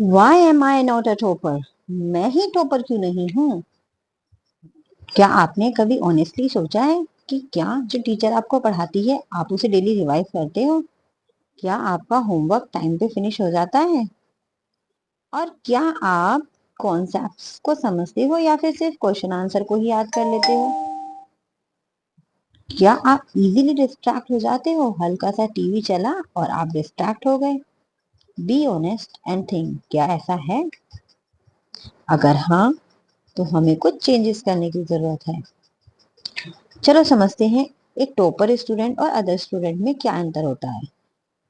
Why am I not a topper? मैं ही topper क्यों नहीं हूँ? क्या आपने कभी ऑनेस्टली सोचा है कि क्या जो टीचर आपको पढ़ाती है आप उसे डेली रिवाइज करते हो? क्या आपका होमवर्क टाइम पे फिनिश हो जाता है? और क्या आप कॉन्सेप्ट्स को समझते हो या फिर सिर्फ क्वेश्चन आंसर को ही याद कर लेते हो? क्या आप इजीली डिस्ट्रैक्ट हो जाते हो? हल्का सा टीवी चला और आप डिस्ट्रैक्ट हो गए? बी ऑनेस्ट एंड थिंक, क्या ऐसा है? अगर हाँ, तो हमें कुछ चेंजेस करने की जरूरत है। चलो समझते हैं एक टॉपर स्टूडेंट और अदर स्टूडेंट में क्या अंतर होता है।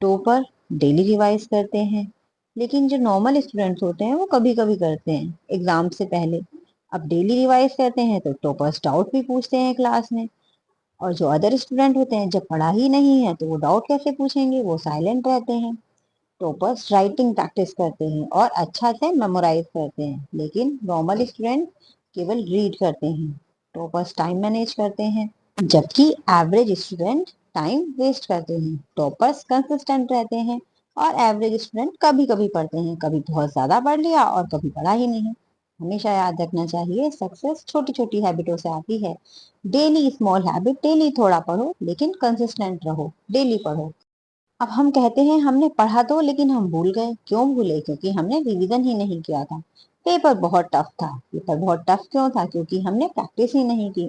टॉपर डेली रिवाइज करते हैं, लेकिन जो नॉर्मल स्टूडेंट्स होते हैं वो कभी कभी करते हैं एग्जाम से पहले। अब डेली रिवाइज करते हैं तो टॉपर्स डाउट भी पूछते हैं क्लास में, और जो अदर स्टूडेंट होते हैं जब पढ़ा ही नहीं है तो वो डाउट कैसे पूछेंगे, वो साइलेंट रहते हैं। टॉपर्स राइटिंग प्रैक्टिस करते हैं और अच्छा से मेमोराइज करते हैं, लेकिन नॉर्मल स्टूडेंट केवल रीड करते हैं। टॉपर्स टाइम मैनेज करते हैं, जबकि एवरेज स्टूडेंट टाइम वेस्ट करते हैं। टॉपर्स कंसिस्टेंट रहते हैं और एवरेज स्टूडेंट कभी कभी पढ़ते हैं, कभी बहुत ज्यादा पढ़ लिया और कभी पढ़ा ही नहीं। हमेशा याद रखना चाहिए सक्सेस छोटी छोटी हैबिटों से आती है। डेली स्मॉल हैबिट, डेली थोड़ा पढ़ो लेकिन कंसिस्टेंट रहो, डेली पढ़ो। अब हम कहते हैं हमने पढ़ा तो लेकिन हम भूल गए। क्यों भूले? क्योंकि हमने रिवीजन ही नहीं किया था। पेपर बहुत टफ था। पेपर बहुत टफ क्यों था? क्योंकि हमने प्रैक्टिस ही नहीं की।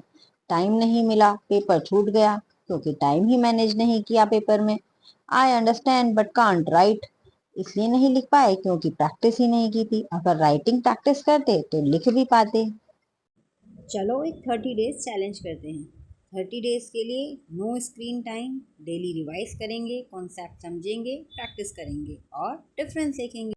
टाइम नहीं मिला, पेपर छूट गया क्योंकि टाइम ही मैनेज नहीं किया पेपर में। I understand but can't right, इसलिए नहीं लिख पाए क्योंकि प्रैक्टिस ही नहीं की थी। अगर राइटिंग प्रैक्टिस करते तो लिख भी पाते। चलो एक 30 डेज चैलेंज करते हैं। 30 डेज के लिए no screen time, daily revise करेंगे, कॉन्सेप्ट समझेंगे, प्रैक्टिस करेंगे और डिफरेंस देखेंगे।